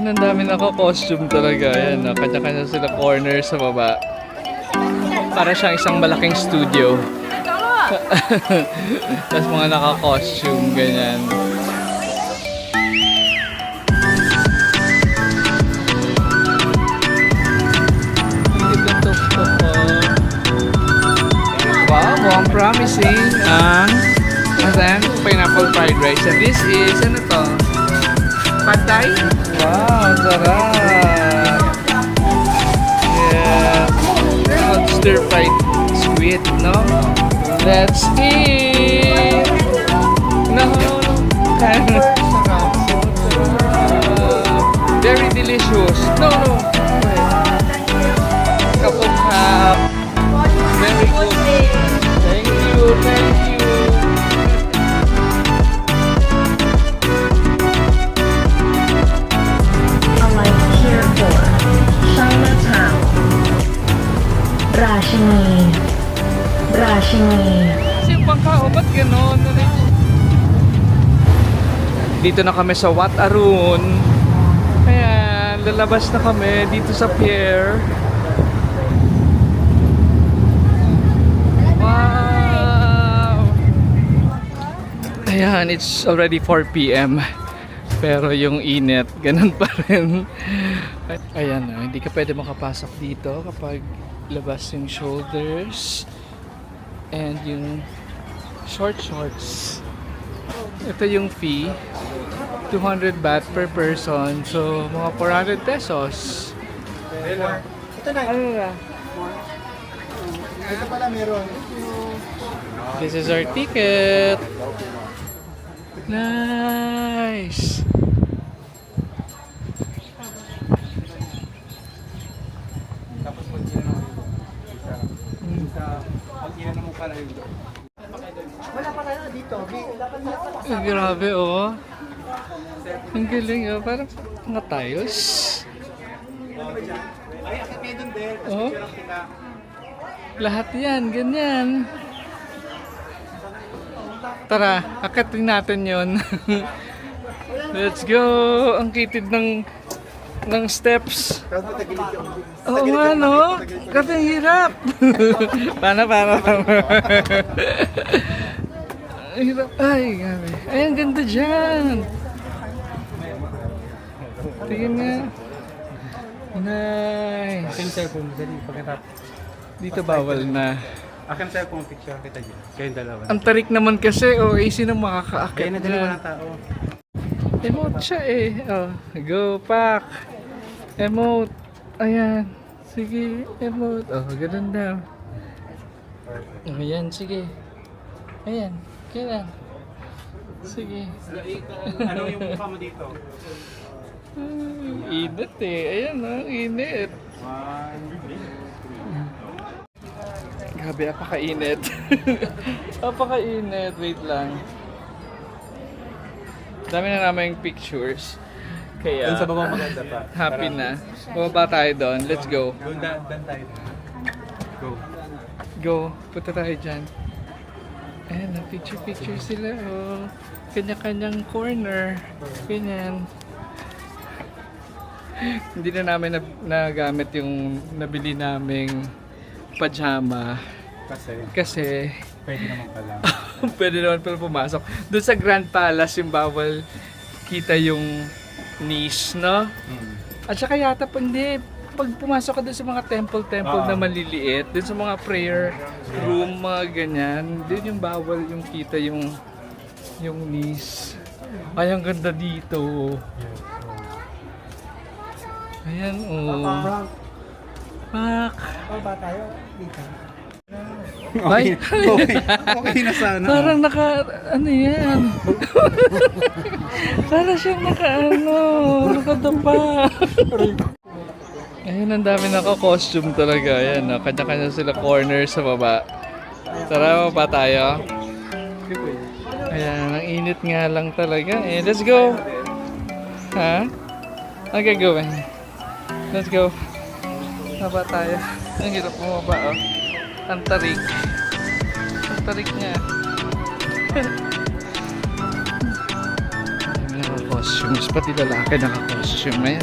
Ayun, ang dami naka-costume talaga. Ayan, kanya-kanya sila corner sa baba. Para siyang isang malaking studio. Tapos mga naka-costume, ganyan. Wow, mukhang promising ang pineapple fried rice. And this is, ano to? Pad Thai? Wow, sarap! Yeah. Stir-fried squid, no? Let's eat! No! Very delicious. No! Kapag very good. Thank you, thank you. Alight here for Chinatown. Rashini. Kasi yung bangka, ba't gano'n? Dito na kami sa Wat Arun. Ayan, lalabas na kami dito sa pier. Wow! Ayan, it's already 4 p.m. Pero yung init, ganun pa rin. Ayan, hindi ka pwede makapasok dito kapag labas yung shoulders and yung shorts. Ito yung fee, 200 baht per person, so mga 400 pesos. Ito na. Ano na? Ito pala meron. This is our ticket. Nice. Tapos pag-inan mo pala yun. Wala pa tayo dito. Grabe, oh. Ang galing, oh. Parang mga tiles. Ay, akit kayo dun din. Oh. Lahat yan, ganyan. Tara, akatin natin yon. Let's go! Ang kitid ng steps. Tapos matagilid yung... Oo nga, no? Grabe ang hirap. Para. Ang hirap. Ay, grabe. Ay, ang ganda dyan. Tingin nga. Nice. Akin cellphone, dali, pagkatapos. Dito bawal na. Akin cellphone, picture kita dyan. Kayong dalawa. Ang tarik naman kasi, sino makakaakit Kaya na dali, dyan? walang tao. Emote siya eh. Oh, go pack. Emote. Ayan. Sige, emote. Oh, ganun daw. Ayan, sige. Ayan, kailan? Sige. Ano yung mukha mo dito? Init eh. Ayan oh, init. Grabe, apakainit. Apakainit. Wait lang. Dami na namin pictures. Kaya Doon sa baba maganda pa. happy na. Baba tayo doon. Let's go. Doon tayo. Go. Go. Punta tayo dyan. Ayan, picture sila. Oh. Kanya-kanyang corner. Ganyan. Hindi na namin nagamit yung nabili naming pajama. Kasi Pwede naman pala. pwede naman pala pumasok. Doon sa Grand Palace yung bawal kita yung knees, no? At saka yata pag pumasok ka doon sa mga temple na maliliit, doon sa mga prayer room, mga ganyan, doon yung bawal yung kita yung knees. Ay, ang ganda dito. Ayan, oh. Pak. Baba tayo dito. Ay, Okay na sana. parang ano yan? Parang siyang nakadapa. Ayun, ang dami naka-costume talaga. Ayan, kanya-kanya sila corner sa baba. Tara, baba tayo. Ayan, ang init nga lang talaga. Eh, let's go. Ha? Okay, go. Let's go. Baba tayo. Ang hirap bumaba, oh. Ang tarik. Ang tarik niya. Ay, may naka-costume. costumes. Pati lalaki naka-costume. Ayan.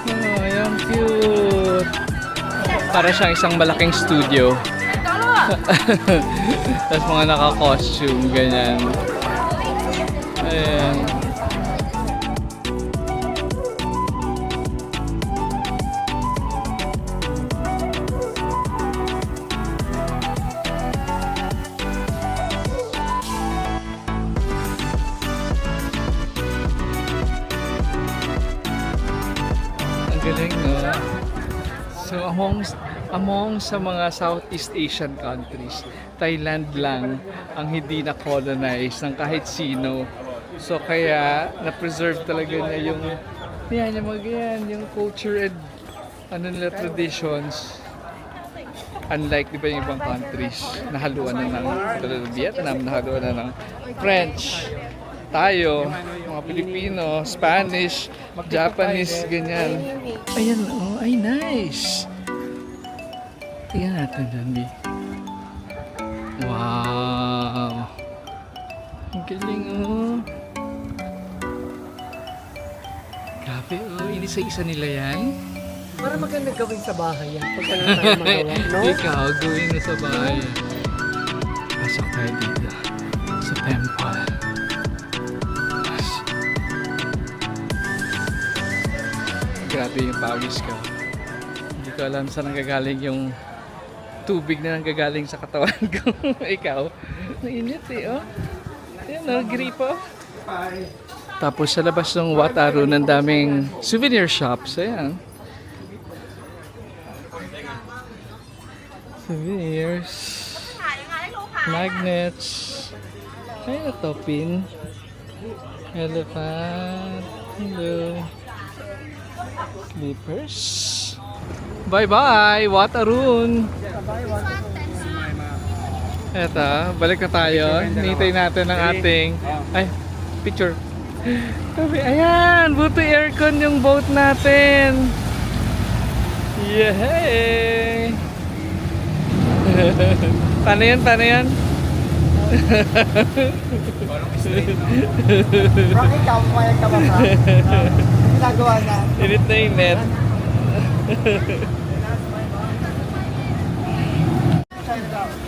Oh, ayan, cute. Para siyang isang malaking studio. Tapos mga naka-costume, ganyan. Ayan. Ang galing, no? So, among sa mga Southeast Asian countries, Thailand lang ang hindi na-colonize ng kahit sino. So, kaya na-preserve talaga niya yung yung culture and nila traditions. Unlike, di ba, yung ibang countries, nahaluan na ng Vietnam, nahaluan na ng French, tayo, mga Pilipino, Spanish, Japanese, ganyan. Ayan, oh, ay nice! Tingnan natin dyan, B. Wow! Ang galing, oh. Grabe, oh. Inisa-isa nila yan. Para maganda gawin sa bahay yan. Pagka na tayo magawa, no? Ikaw, gawin mo sa bahay. Pasok tayo dito sa temple. Grabe yung pawis ko. Hindi ko alam saan nanggagaling yung tubig na nanggagaling sa katawan ko. Ikaw, nainit eh, oh. Ayan, oh, gripo. Tapos sa labas ng Wataru, ng daming souvenir shops. Ayan. Souvenirs. Magnets. Ay, ito, pin. Elephant. Hello. Clippers. Bye-bye, Watarun. Eto, balik na tayo. Hinihintay natin ang ating... Ay, picture. Ayan, buti aircon yung boat natin. Yay! Paano yan? Paano yan? Frank, ikaw, pumayag ka ba, Frank? Ginagawa na. Init na init.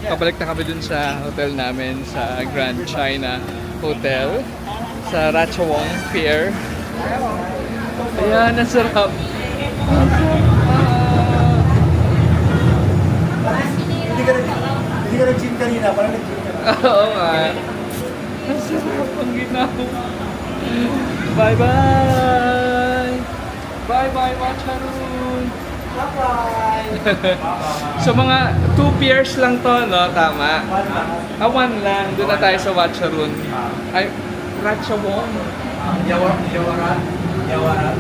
Kabalik na kami dun sa hotel namin sa Grand China Hotel sa Ratchawong Pier. Ayan, ang sarap. Hindi ka nag-gym kanina, parang nag-gym ka. Oo nga. Ang sarap ang ginawa. Bye-bye! Bye-bye, Watarun! Bye-bye! So mga 2 piers lang to, no? Tama? One lang. Doon na tayo sa Watarun. Ay, Ratchawong. Yawarat. Yawarat.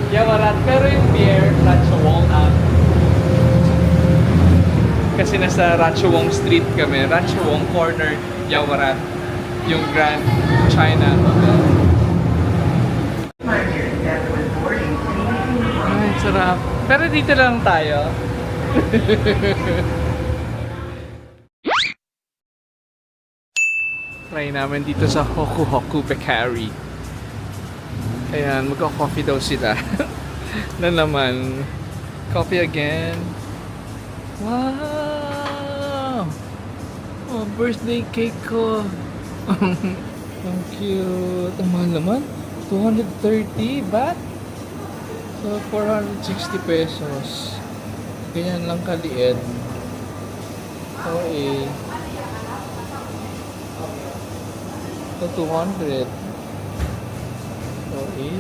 Yawarat. Pero yung pier, Ratchawong. Kasi nasa Ratchawong Street kami. Ratchawong Corner, Yawarat. Yung Grand China Hotel. Ay, sarap. Pero dito lang tayo. Try namin dito sa Hoku Hoku Bakery. Ayan, magka-coffee daw sila. Na naman. Coffee again. Wow! Oh, birthday cake ko. Ang cute. Ang mahal naman. 230 baht? So, 460 pesos. Ganyan lang kaliit. Okay. So, 200. Okay.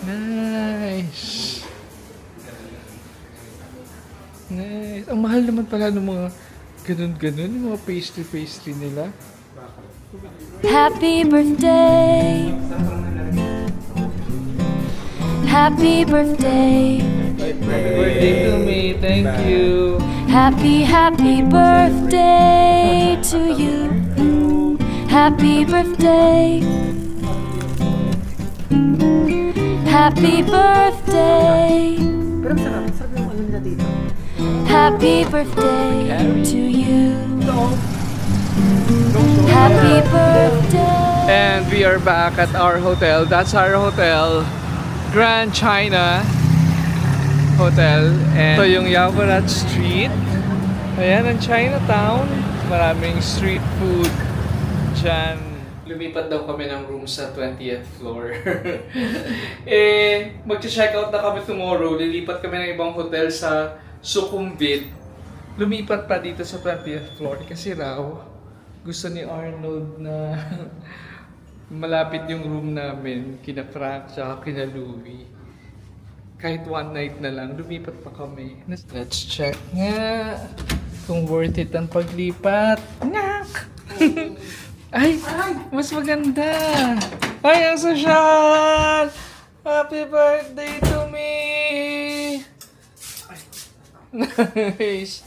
Nice. Nice. Ang mahal naman pala ng mga ganun-ganun, yung mga pastry nila. Happy birthday. Happy birthday. Happy birthday to me. Thank you. Happy birthday to you. Happy birthday. Happy birthday. Pero sarap. Sarap yung ano nila dito. Happy birthday to you. Happy birthday. we are back at our hotel. That's our hotel, Grand China Hotel. And ito yung Yaowarat Street. Ayan ang Chinatown. Maraming street food dyan. Lumipat daw kami ng room sa 20th floor. Mag-check out na kami tomorrow. Lilipat kami ng ibang hotel sa Sukhumvit. Lumipat pa dito sa 20th floor kasi raw gusto ni Arnold na malapit yung room namin kina Frank at kina Louie. Kahit one night na lang, lumipat pa kami. Let's check nga kung worth it ang paglipat. Nyak! Ay! Mas maganda! Ay, ang sosyal! Happy birthday to me! Nice!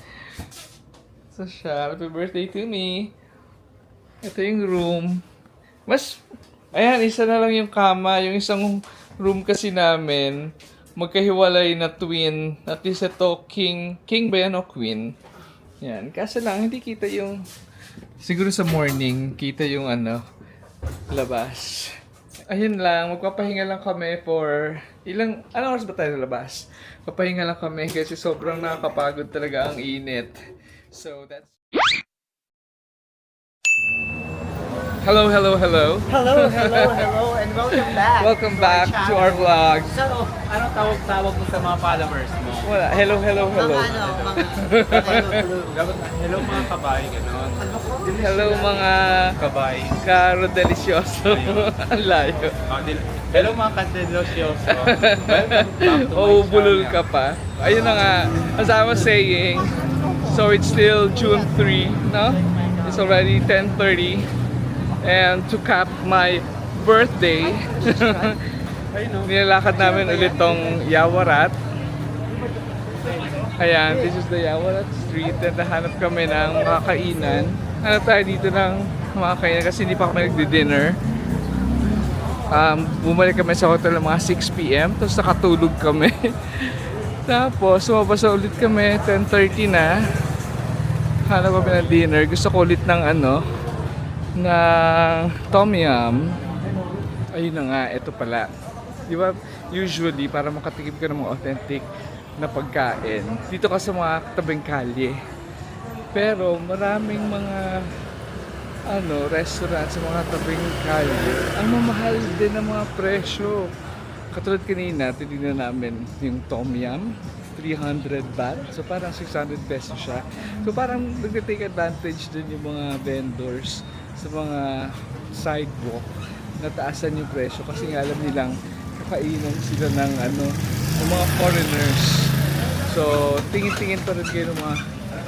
Sosyal, happy birthday to me! Ito yung room. Ayan, isa na lang yung kama. Yung isang room kasi namin, magkahiwalay na twin. At least ito, king ba yan o queen? Yan. Kaso lang, hindi kita yung, siguro sa morning, kita yung labas. Ayun lang, magpapahinga lang kami for, anong oras ba tayo labas? Papahinga lang kami kasi sobrang nakakapagod talaga ang init. So, that's... Hello, Hello, and welcome back. Welcome back to our vlog. So, anong tawag mo sa mga followers mo? Wala. Hello. Hello mga kabay, gano'n. Hello mga Kabay. karo delicioso. Ang layo. Hello mga kandelosyoso. Welcome back to my Bulol channel. ka pa. Ayun na nga. As I was saying, so it's still June 3, no? It's already 10:30. And to cap my birthday, nilalakad namin ulit tong Yaowarat. Ayan, this is the Yaowarat Street. And nahanap kami ng mga kainan. Hanap tayo dito ng mga kainan kasi hindi pa kami nagdi-dinner. Bumalik kami sa hotel ng mga 6 p.m. Tapos nakatulog kami. Tapos sumabasa ulit kami, 10:30 na. Hanap kami ng dinner. Gusto ko ulit ng na tom yum. Ayun na nga, ito pala. Di ba, usually, para makatikim ka ng mga authentic na pagkain, dito ka sa mga tabing kalye. Pero maraming mga restaurant sa mga tabing kalye, ang mamahal din ang mga presyo. Katulad kanina, tinignan namin yung tom yum, 300 baht. So parang 600 pesos siya. So parang nag-take advantage din yung mga vendors sa mga sidewalk na taasan yung presyo kasi nga alam nilang kakainan sila ng ng mga foreigners. So tingin-tingin pa rin kayo ng mga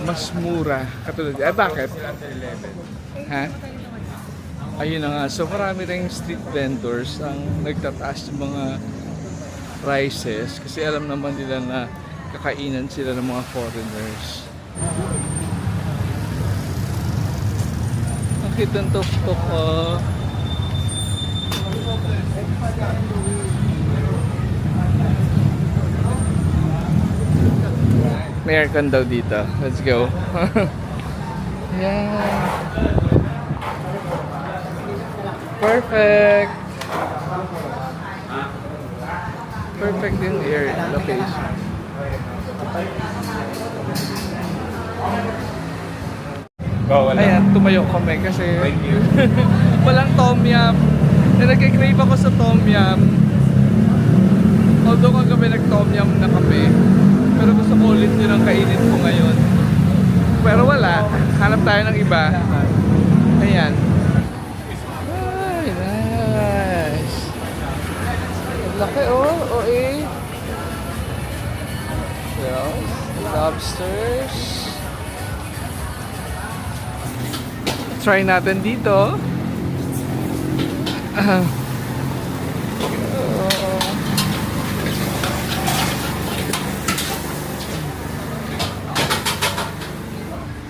mas mura katulad. Bakit? Ha? Ayun na nga. So marami ring street vendors ang nagtataas ng mga prices kasi alam naman nila na kakainan sila ng mga foreigners. Kitang tuk-tuk ko. May aircon daw dito. Let's go. Yeah. Perfect. Perfect yung air location. Ayan, tumayo kami kasi Thank you. walang tom yum. Nag-crave ako sa tom yum. Although kagabi nag-tom yum na kami. Pero gusto ko ulit yun ang kainin ko ngayon. Pero wala. Hanap tayo ng iba. Ayan. Ay, nice. Ang laki Lobsters. Try natin dito.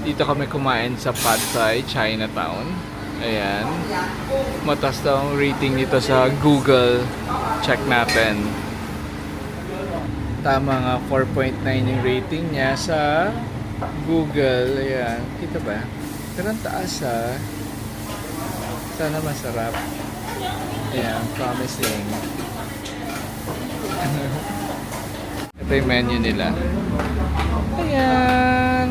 Dito kami kumain sa Pad Thai, Chinatown. Ayan. Mataas daw ang rating nito sa Google. Check natin. Tama nga, 4.9 yung rating niya sa Google. Ayan. Kita ba? Pero ang taas ha. Sana masarap. Ayan, promising. Ito yung menu nila. Ayan.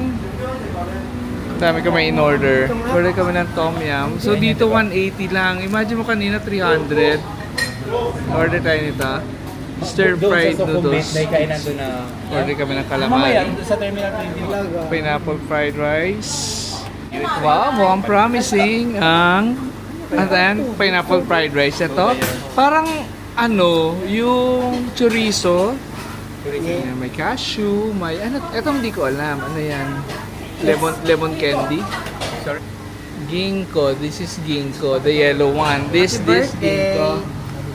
Dami kami in order. Order kami ng tom yum. So dito 180 lang. Imagine mo kanina 300. Order tayo nito. Stir fried noodles. Kainan doon na... Order kami ng Mamaya, calamari. sa Terminal 20. Pineapple fried rice. Wow, mukhang promising ang pineapple fried rice. Ito, parang ano, yung chorizo. Ayan, may cashew, may ano, ito hindi ko alam. Ano yan? Lemon candy. Sorry. Ginkgo, this is ginkgo, the yellow one. This ginkgo.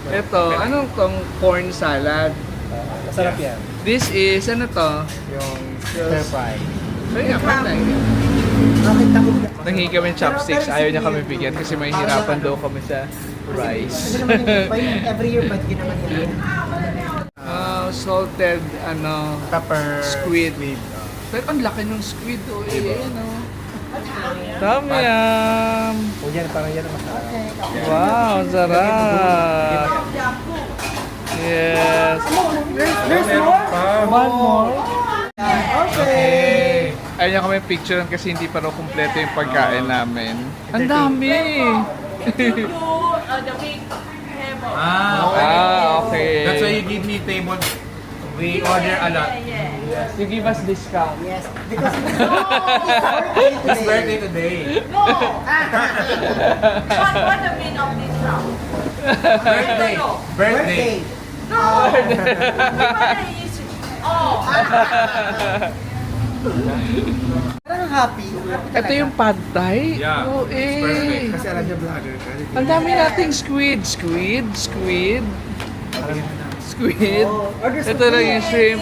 Ito, anong tong corn salad? Masarap yan. This is, ano to? Yung stir fry. Ay nga, patay. Nanghingi kami ng chopsticks, ayaw niya kami bigyan kasi may hirapan daw kami sa rice. Every year, ba't naman yan? Salted, ano, Pepper. squid. Pero ang laki ng squid, oh, ano. Tom yum! O yan, parang yan ang masarap. Wow, ang sarap! Yes! There's more? One more? Okay. Ayaw niya kami picturean kasi hindi pa raw kumpleto yung pagkain namin. Ang dami! Okay. That's why you give me table. We order a lot. You give us discount. Yes, because It's birthday today. What the meaning of this now? Birthday. Birthday. Oh, Parang happy. Ito yung pad thai? Yeah. Oh, It's perfect. eh. Kasi alam niya vlogger ka. Ang dami nating squid. Squid. Squid. Ito lang yung shrimp.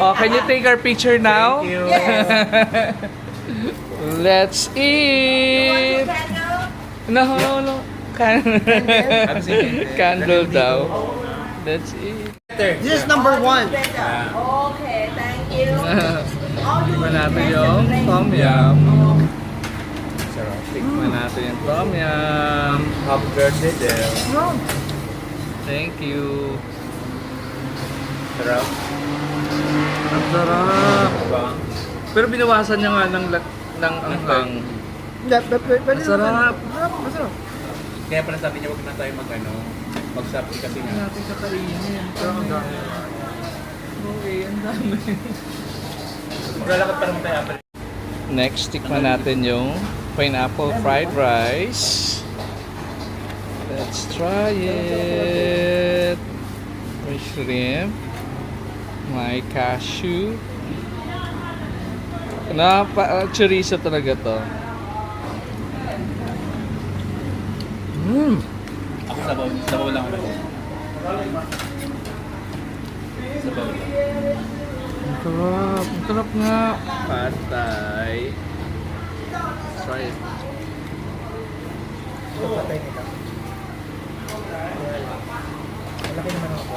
Oh, can you take our picture now? Thank you. Let's eat! No. Candle daw. Let's eat. This is number 1. okay, thank you. Tikman natin yung tom yum. Tikman natin yung tom yum. Happy birthday, Del. Thank you. Sarap. Ang sarap. Diba? Pero binawasan niya nga ng anghang. Ang sarap. Masarap. Kaya pala sabi niya, huwag na tayo mag-sabi kasi Hindi nga. natin kakainin. Pero ang dami. Okay, ang dami. Maglalakad pa naman tayo. Next, tikman natin yung pineapple fried rice. Let's try it. May shrimp. May cashew. Chorizo talaga to. Ako sabaw lang ako. Sabaw lang. Ang sarap. Ang sarap nga. Pad thai. Try it. Patay nila. Malaki naman ako.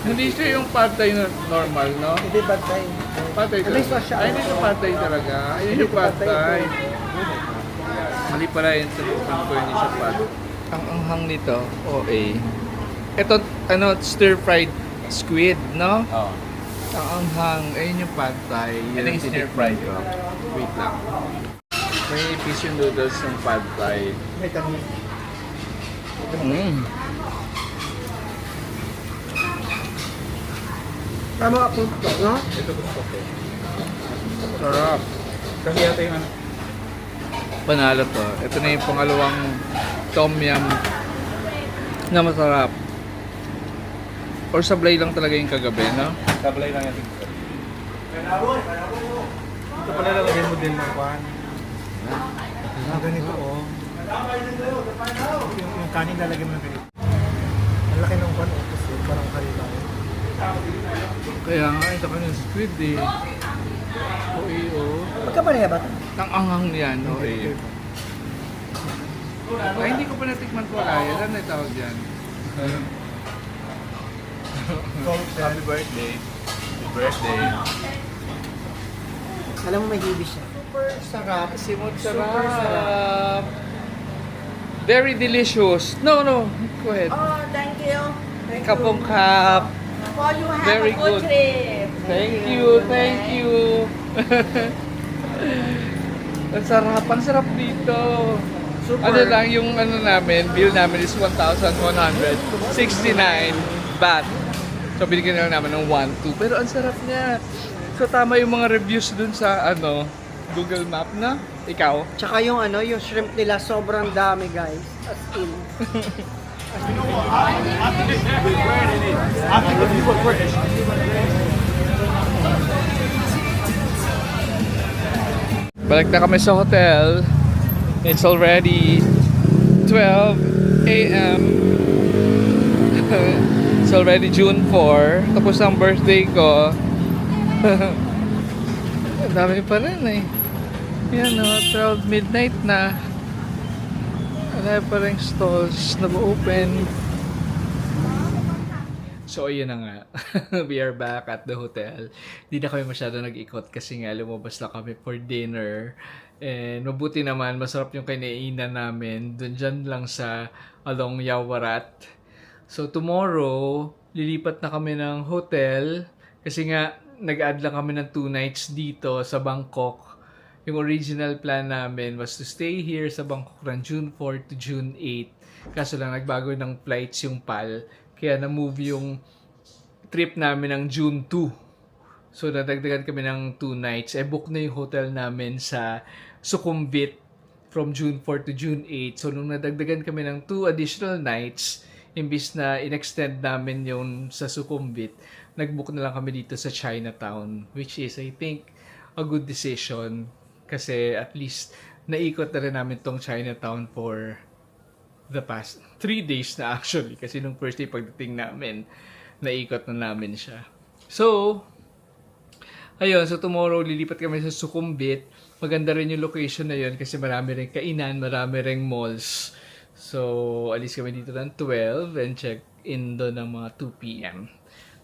Hindi siya yung pad thai na normal, no? Hindi bad tayo. Pad thai At least talaga. siya. Ay, hindi siya pad thai talaga. Ayun yung pad thai. Mali pala yun sa lupin ko, hindi siya pad. Ang anghang nito, OA. Ito, ano, stir-fried squid, no? Oo. Ang anghang, ayun yung pad thai. Ito yung stir-fried. Wait lang. May fish yung noodles ng pad thai. May tamis. Tama ako ito, no? Ito gusto ko. Sarap. Kasi yata yung ano. Panalo to. Ito na yung pangalawang tom yum na masarap. Or sablay lang talaga yung kagabi, no? Sablay lang yan. Ito pala lalagay mo din ng pan. Ganito oh. Yung kanin lalagay mo ng ganito. Ang laki ng pan oh. Kasi parang kanila. Kaya nga, ito ka ng squid eh. Oh. Magkapareha ba ito? Ang anghang niyan, eh. Ay, hindi ko pa natikman ko kaya. Ano yung tawag dyan? Happy birthday. Happy birthday. Alam mo may hibis siya. Super sarap. Simot sarap. Very delicious. No, go ahead. Oh, thank you. Thank Kapong kap. For you have Very a good good. trip. Thank you. Ang sarap dito. Super. Ano lang, yung ano namin, bill namin is 1,169 baht. So, binigyan na lang namin ng 1,2. Pero ang sarap niya. So, tama yung mga reviews dun sa, ano, Google Map na. Ikaw? Tsaka yung ano, yung shrimp nila sobrang dami guys. As in. Balik na kami sa hotel. It's already 12 a.m. It's already June 4. Tapos ang birthday ko. Ang dami pa rin eh. Yan o, 12 midnight na. Wala pa rin stalls na open. So, ayun na nga. We are back at the hotel. Hindi na kami masyado nag-ikot kasi nga lumabas na kami for dinner. And mabuti naman, masarap yung kinainan namin. Dyan lang sa along Yawarat. So, tomorrow, lilipat na kami ng hotel. Kasi nga, nag-add lang kami ng 2 nights dito sa Bangkok. Yung original plan namin was to stay here sa Bangkok from June 4 to June 8. Kaso lang, nagbago ng flights yung PAL. Kaya na-move yung trip namin ng June 2. So, nadagdagan kami ng 2 nights. Book na yung hotel namin sa Sukhumvit from June 4 to June 8. So, nung nadagdagan kami ng 2 additional nights, imbis na in-extend namin yung sa Sukhumvit, nag-book na lang kami dito sa Chinatown. Which is, I think, a good decision. Kasi at least, naikot na rin namin tong Chinatown for the past 3 days na actually. Kasi nung first day pagdating namin, naikot na namin siya. So, ayun. So, tomorrow, lilipat kami sa Sukhumvit. Maganda rin yung location na yun kasi marami rin kainan, marami rin malls. So, alis kami dito ng 12 and check in doon ng mga 2 p.m.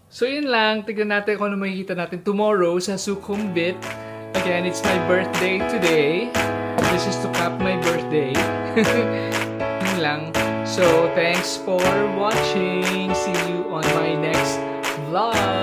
So, yun lang. Tignan natin kung ano makikita natin tomorrow sa Sukhumvit. Again, it's my birthday today. This is to cap my birthday. Lang. So, thanks for watching. See you on my next vlog.